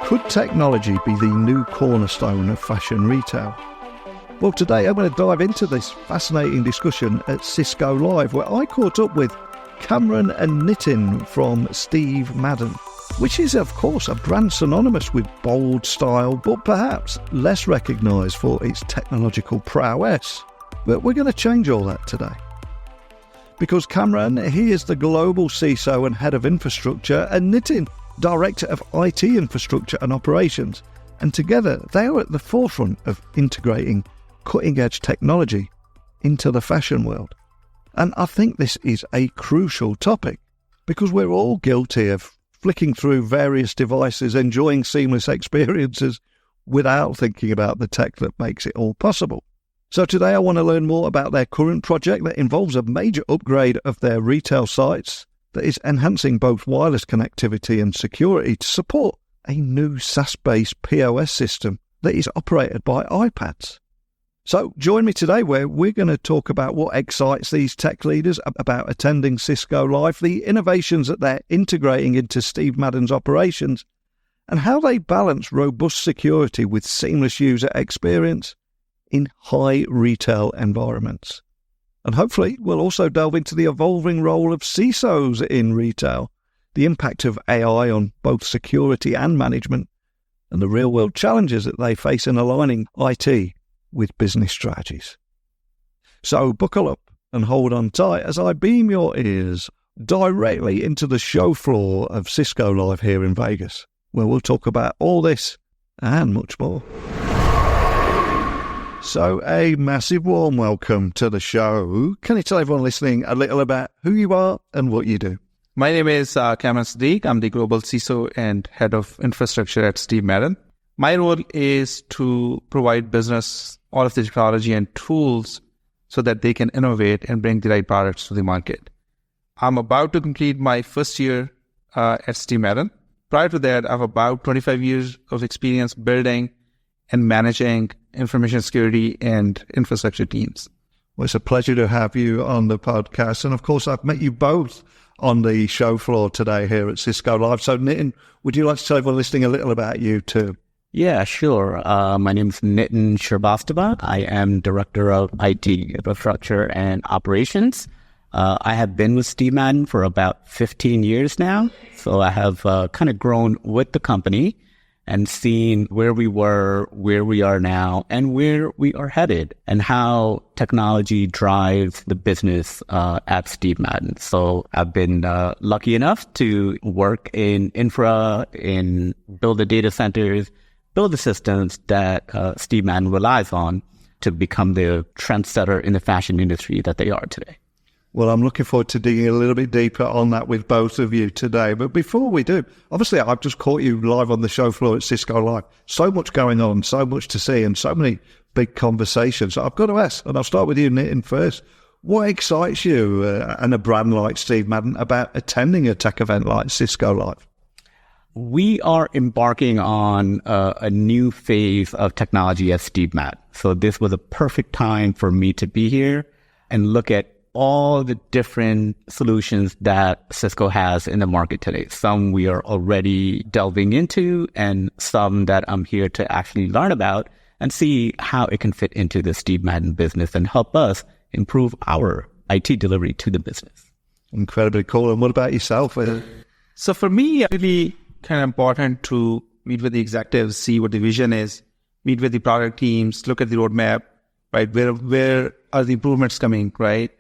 Could technology be the new cornerstone of fashion retail? Well, today I'm going to dive into this fascinating discussion at Cisco Live, where I caught up with Kamran and Nitin from Steve Madden, which is, of course, a brand synonymous with bold style, but perhaps less recognised for its technological prowess. But we're going to change all that today. Because Kamran, he is the global CISO and head of infrastructure, and Nitin, director of IT infrastructure and operations. And together, they are at the forefront of integrating cutting-edge technology into the fashion world. And I think this is a crucial topic, because we're all guilty of flicking through various devices, enjoying seamless experiences without thinking about the tech that makes it all possible. So today I want to learn more about their current project that involves a major upgrade of their retail sites that is enhancing both wireless connectivity and security to support a new SaaS-based POS system that is operated by iPads. So join me today where we're going to talk about what excites these tech leaders about attending Cisco Live, the innovations that they're integrating into Steve Madden's operations, and how they balance robust security with seamless user experience in high retail environments. And hopefully we'll also delve into the evolving role of CISOs in retail, the impact of AI on both security and management, and the real-world challenges that they face in aligning IT with business strategies. So buckle up and hold on tight as I beam your ears directly into the show floor of Cisco Live here in Vegas, where we'll talk about all this and much more. So a massive warm welcome to the show. Can you tell everyone listening a little about who you are and what you do? My name is Kamran Siddique. I'm the global CISO and head of infrastructure at Steve Madden. My role is to provide business all of the technology and tools so that they can innovate and bring the right products to the market. I'm about to complete my first year at Steve Madden. Prior to that, I have about 25 years of experience building and managing information security and infrastructure teams. Well, it's a pleasure to have you on the podcast. And of course, I've met you both on the show floor today here at Cisco Live. So Nitin, would you like to tell everyone listening a little about you too? Yeah, sure. My name is Nitin Srivastava. I am Director of IT Infrastructure and Operations. I have been with Steve Madden for about 15 years now. So I have kind of grown with the company and seen where we were, where we are now, and where we are headed, and how technology drives the business at Steve Madden. So I've been lucky enough to work in infra, in build the data centers, build the systems that Steve Madden relies on to become the trendsetter in the fashion industry that they are today. Well, I'm looking forward to digging a little bit deeper on that with both of you today. But before we do, obviously, I've just caught you live on the show floor at Cisco Live. So much going on, so much to see, and so many big conversations. So I've got to ask, and I'll start with you, Nitin, first. What excites you and a brand like Steve Madden about attending a tech event like Cisco Live? We are embarking on a new phase of technology at Steve Madden. So this was a perfect time for me to be here and look at all the different solutions that Cisco has in the market today. Some we are already delving into, and some that I'm here to actually learn about and see how it can fit into the Steve Madden business and help us improve our IT delivery to the business. Incredibly cool. And what about yourself? So for me, it's really kind of important to meet with the executives, see what the vision is, meet with the product teams, look at the roadmap, right? Where are the improvements coming, right?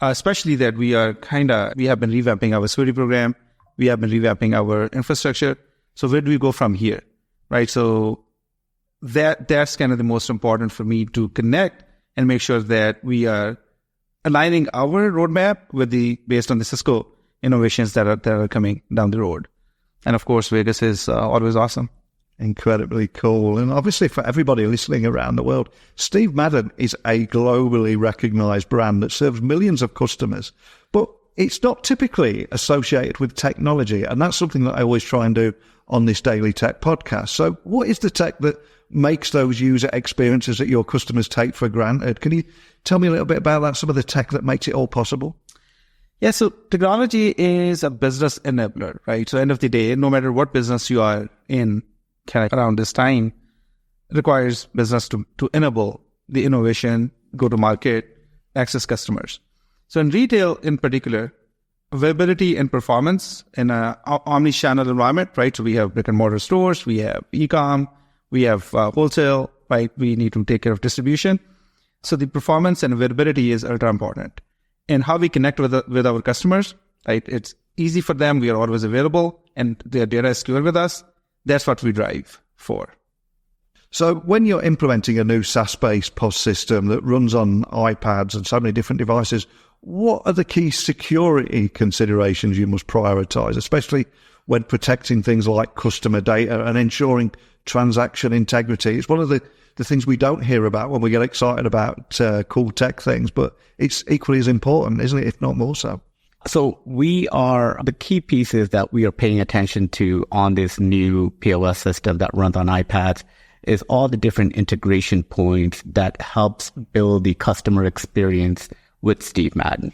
Especially that we have been revamping our security program. We have been revamping our infrastructure. So where do we go from here, right? So that's kind of the most important for me to connect and make sure that we are aligning our roadmap based on the Cisco innovations that are coming down the road. And of course, Vegas is always awesome. Incredibly cool. And obviously for everybody listening around the world, Steve Madden is a globally recognized brand that serves millions of customers, but it's not typically associated with technology. And that's something that I always try and do on this Daily Tech podcast. So what is the tech that makes those user experiences that your customers take for granted? Can you tell me a little bit about that, some of the tech that makes it all possible? Yeah, so technology is a business enabler, right? So end of the day, no matter what business you are in, kind of around this time requires business to enable the innovation, go to market, access customers. So in retail in particular, availability and performance in an omni-channel environment, right? So we have brick and mortar stores, we have e-com, we have wholesale, right? We need to take care of distribution. So the performance and availability is ultra important. And how we connect with our customers, right? It's easy for them. We are always available and their data is secure with us. That's what we drive for. So when you're implementing a new SaaS-based POS system that runs on iPads and so many different devices, what are the key security considerations you must prioritize, especially when protecting things like customer data and ensuring transaction integrity? It's one of the things we don't hear about when we get excited about cool tech things, but it's equally as important, isn't it, if not more so? So the key pieces that we are paying attention to on this new POS system that runs on iPads is all the different integration points that helps build the customer experience with Steve Madden,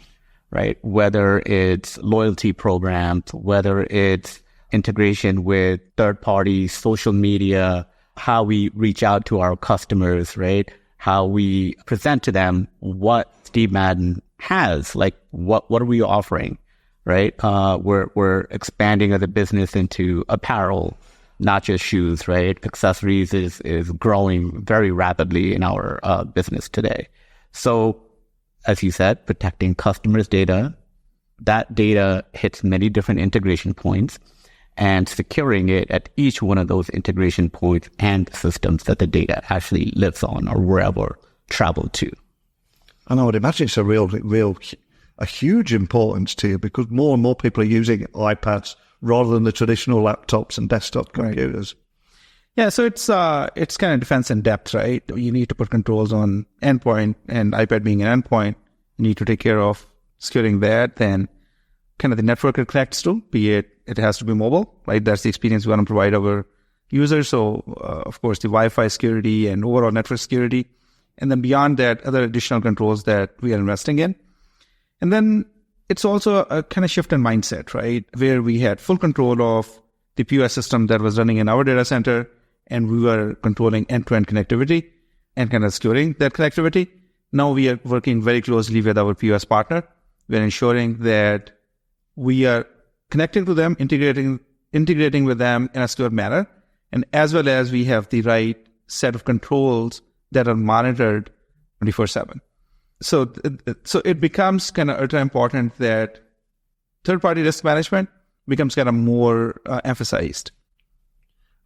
right? Whether it's loyalty programs, whether it's integration with third-party social media, how we reach out to our customers, right? How we present to them what Steve Madden has, like what are we offering, right? We're expanding as a business into apparel, not just shoes, right? Accessories is growing very rapidly in our business today. So, as you said, protecting customers' data, that data hits many different integration points, and securing it at each one of those integration points and systems that the data actually lives on or wherever traveled to. And I would imagine it's a huge importance to you because more and more people are using iPads rather than the traditional laptops and desktop computers. Right. Yeah, so it's kind of defense in depth, right? You need to put controls on endpoint, and iPad being an endpoint, you need to take care of securing that. Then kind of the network it connects to, be it has to be mobile, right? That's the experience we want to provide our users. So, of course, the Wi-Fi security and overall network security. And then beyond that, other additional controls that we are investing in. And then it's also a kind of shift in mindset, right? Where we had full control of the POS system that was running in our data center, and we were controlling end-to-end connectivity and kind of securing that connectivity. Now we are working very closely with our POS partner. We're ensuring that we are connecting to them, integrating with them in a secure manner, and as well as we have the right set of controls that are monitored 24/7. So it becomes kind of ultra important that third-party risk management becomes kind of more emphasized.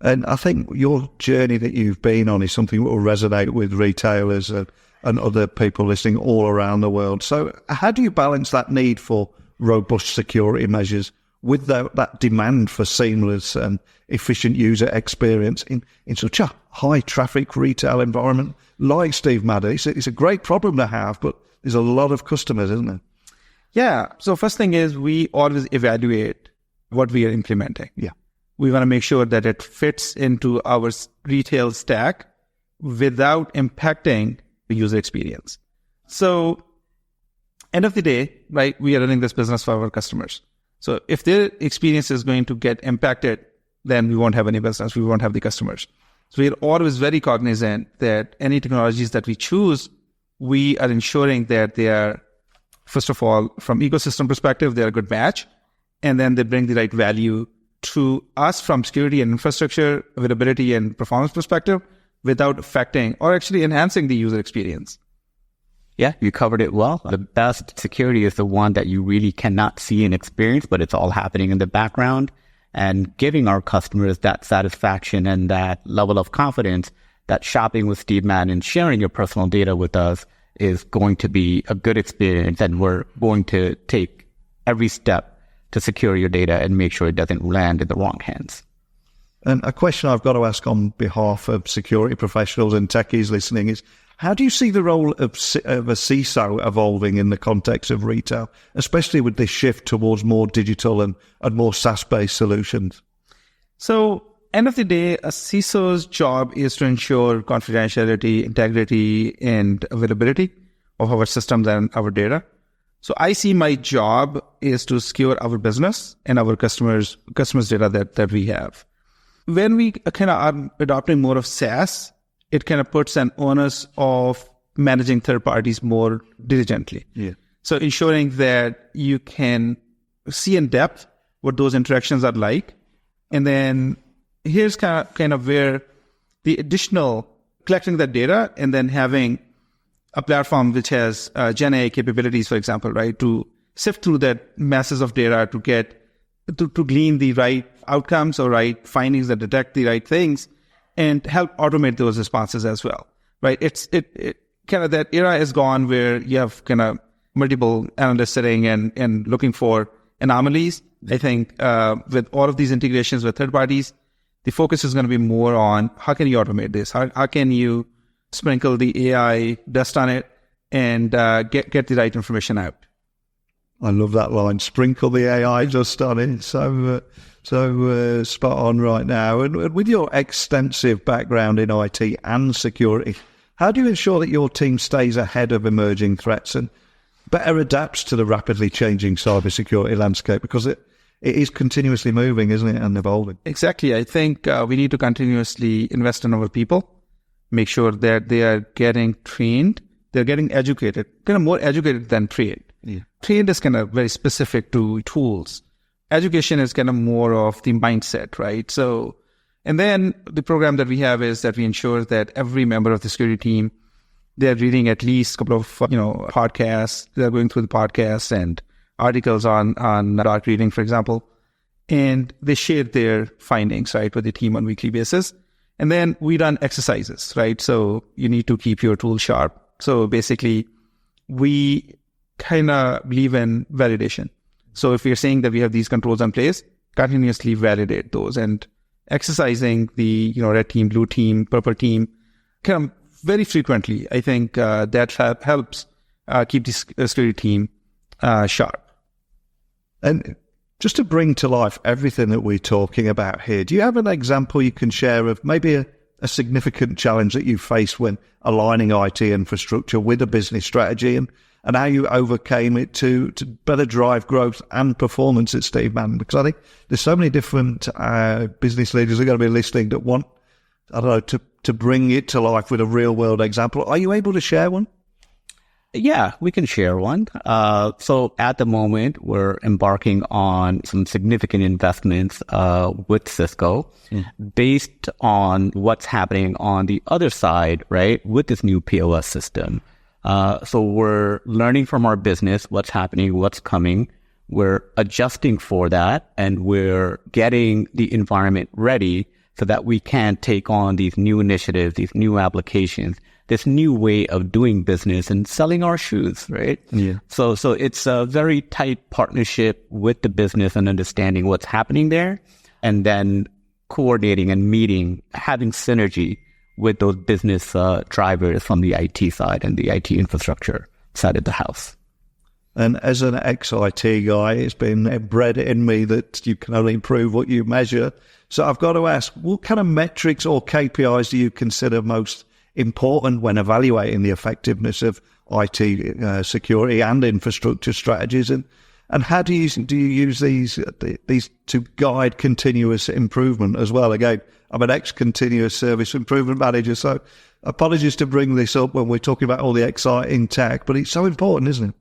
And I think your journey that you've been on is something that will resonate with retailers and other people listening all around the world. So how do you balance that need for robust security measures with that demand for seamless and efficient user experience in such a high-traffic retail environment like Steve Madden? It's a great problem to have, but there's a lot of customers, isn't there? Yeah. So first thing is we always evaluate what we are implementing. Yeah. We want to make sure that it fits into our retail stack without impacting the user experience. So end of the day, right, we are running this business for our customers. So if their experience is going to get impacted, then we won't have any business. We won't have the customers. So we are always very cognizant that any technologies that we choose, we are ensuring that they are, first of all, from ecosystem perspective, they're a good match. And then they bring the right value to us from security and infrastructure, availability and performance perspective without affecting or actually enhancing the user experience. Yeah, you covered it well. The best security is the one that you really cannot see and experience, but it's all happening in the background, and giving our customers that satisfaction and that level of confidence that shopping with Steve Madden and sharing your personal data with us is going to be a good experience, and we're going to take every step to secure your data and make sure it doesn't land in the wrong hands. And a question I've got to ask on behalf of security professionals and techies listening is, how do you see the role of a CISO evolving in the context of retail, especially with this shift towards more digital and more SaaS-based solutions? So, end of the day, a CISO's job is to ensure confidentiality, integrity, and availability of our systems and our data. So I see my job is to secure our business and our customers' data that we have. when we kind of are adopting more of SaaS, it kind of puts an onus of managing third parties more diligently. Yeah. So ensuring that you can see in depth what those interactions are like. And then here's kind of where the additional collecting that data and then having a platform which has Gen AI capabilities, for example, right, to sift through that masses of data to get to glean the right outcomes or right findings that detect the right things and help automate those responses as well, right? It kind of that era is gone where you have kind of multiple analysts sitting and looking for anomalies. I think with all of these integrations with third parties, the focus is going to be more on how can you automate this? How can you sprinkle the AI dust on it and get the right information out? I love that line. Sprinkle the AI dust on it. So spot on right now. And with your extensive background in IT and security, how do you ensure that your team stays ahead of emerging threats and better adapts to the rapidly changing cybersecurity landscape? Because it is continuously moving, isn't it, and evolving? Exactly. I think we need to continuously invest in our people, make sure that they are getting trained, they're getting educated, kind of more educated than trained. Yeah. Trained is kind of very specific to tools. Education is kind of more of the mindset, right? So, and then the program that we have is that we ensure that every member of the security team, they're reading at least a couple of, podcasts. They're going through the podcasts and articles on dark reading, for example, and they share their findings, right, with the team on a weekly basis. And then we run exercises, right? So you need to keep your tool sharp. So basically, we kind of believe in validation. So if we're saying that we have these controls in place, continuously validate those and exercising the, red team, blue team, purple team, kind of very frequently. I think that helps keep the security team sharp. And just to bring to life everything that we're talking about here, do you have an example you can share of maybe a significant challenge that you faced when aligning IT infrastructure with a business strategy and how you overcame it to better drive growth and performance at Steve Madden? Because I think there's so many different business leaders who are going to be listening that want, to bring it to life with a real world example. Are you able to share one? Yeah, we can share one. So at the moment, we're embarking on some significant investments with Cisco based on what's happening on the other side, right, with this new POS system. So we're learning from our business what's happening, what's coming. We're adjusting for that, and we're getting the environment ready so that we can take on these new initiatives, these new applications, this new way of doing business and selling our shoes, right? Yeah. So it's a very tight partnership with the business and understanding what's happening there, and then coordinating and meeting, having synergy with those business drivers from the IT side and the IT infrastructure side of the house. And as an ex-IT guy, it's been bred in me that you can only improve what you measure. So I've got to ask, what kind of metrics or KPIs do you consider most important when evaluating the effectiveness of IT security and infrastructure strategies? And how do you use these to guide continuous improvement as well? Again, I'm an ex-continuous service improvement manager, so apologies to bring this up when we're talking about all the exciting tech, but it's so important, isn't it?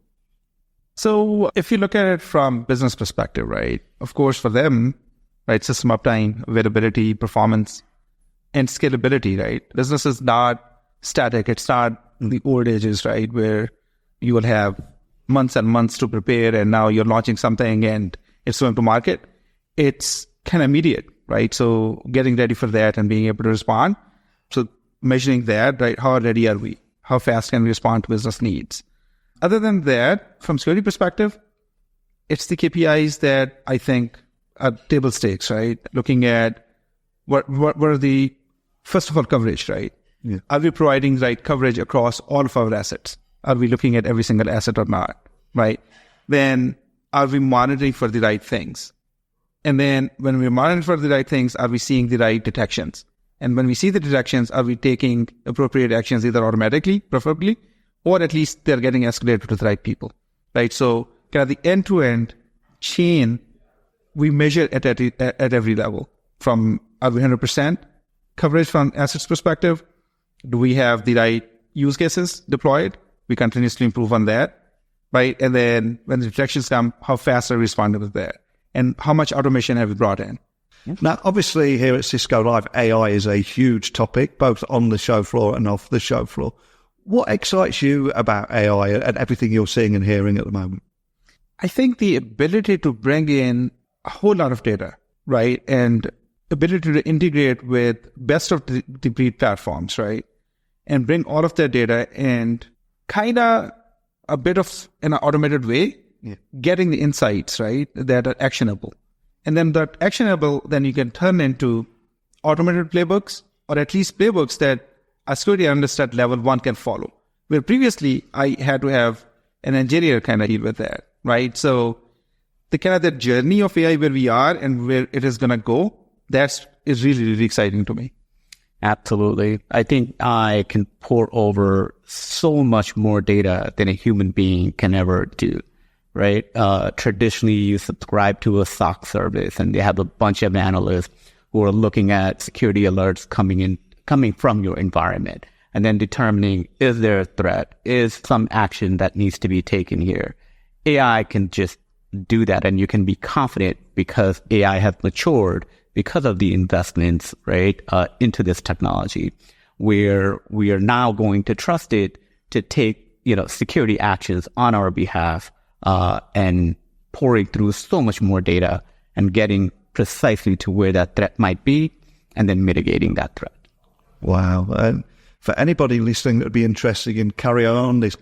So if you look at it from business perspective, right, of course, for them, right, system uptime, availability, performance, and scalability, right? Business is not static. It's not the old ages, right, where you will have months and months to prepare and now you're launching something and it's going to market. It's kind of immediate, right? So getting ready for that and being able to respond. So measuring that, right, how ready are we? How fast can we respond to business needs? Other than that, from security perspective, it's the KPIs that I think are table stakes, right? Looking at what are the, first of all, coverage, right? Yeah. Are we providing the right coverage across all of our assets? Are we looking at every single asset or not, right? Then are we monitoring for the right things? And then when we're monitoring for the right things, are we seeing the right detections? And when we see the detections, are we taking appropriate actions either automatically, preferably, or at least they're getting escalated to the right people, right? So kind of the end-to-end chain, we measure at every level, from Are we 100% coverage from assets perspective? Do we have the right use cases deployed? We continuously improve on that, right? And then when the detections come, how fast are we responding with that? And how much automation have we brought in? Now, obviously, here at Cisco Live, AI is a huge topic, both on the show floor and off the show floor. What excites you about AI and everything you're seeing and hearing at the moment? I think the ability to bring in a whole lot of data, right? And ability to integrate with best of the breed platforms, right? And bring all of that data and kind of a bit of in an automated way, getting the insights, right? That are actionable. And then that actionable, then you can turn into automated playbooks, or at least playbooks that a security analyst at level 1 can follow. Where previously I had to have an engineer kind of deal with that, right? So the kind of that journey of AI where we are and where it is going to go, that is really, really exciting to me. Absolutely. I think I can pour over so much more data than a human being can ever do, right? Traditionally, you subscribe to a SOC service and they have a bunch of analysts who are looking at security alerts coming from your environment and then determining, is there a threat? Is some action that needs to be taken here? AI can just do that, and you can be confident because AI has matured because of the investments, right, into this technology, where we are now going to trust it to take, security actions on our behalf, and pouring through so much more data and getting precisely to where that threat might be and then mitigating that threat. Wow. For anybody listening that would be interested in carrying on this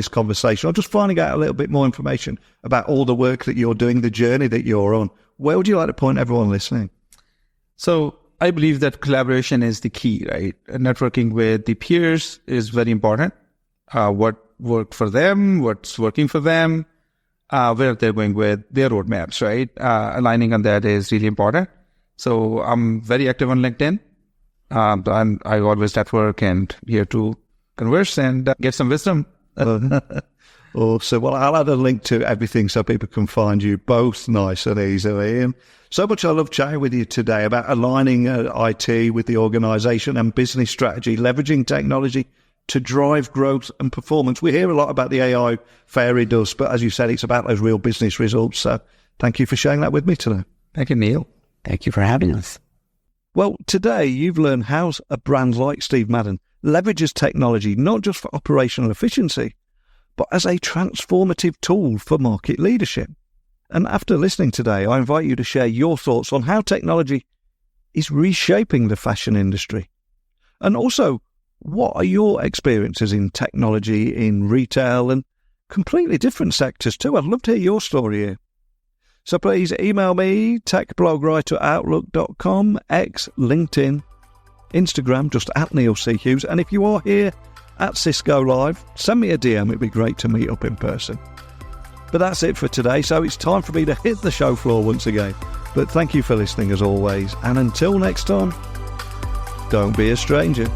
conversation, or just finding out a little bit more information about all the work that you're doing, the journey that you're on, where would you like to point everyone listening? So I believe that collaboration is the key, right? Networking with the peers is very important. What worked for them, what's working for them, where they're going with their roadmaps, right? Aligning on that is really important. So I'm very active on LinkedIn. I always network and here to converse and get some wisdom. Awesome. Well, I'll add a link to everything so people can find you both nice and easily. And so much I love chatting with you today about aligning IT with the organization and business strategy, leveraging technology to drive growth and performance. We hear a lot about the AI fairy dust, but as you said, it's about those real business results. So thank you for sharing that with me today. Thank you, Neil. Thank you for having us. Well, today you've learned how a brand like Steve Madden leverages technology not just for operational efficiency, but as a transformative tool for market leadership. And after listening today, I invite you to share your thoughts on how technology is reshaping the fashion industry. And also, what are your experiences in technology, in retail, and completely different sectors too? I'd love to hear your story here. So please email me, techblogwriter@outlook.com, X, LinkedIn, Instagram, just @NeilCHughes. And if you are here at Cisco Live, send me a DM. It'd be great to meet up in person. But that's it for today. So it's time for me to hit the show floor once again. But thank you for listening as always. And until next time, don't be a stranger.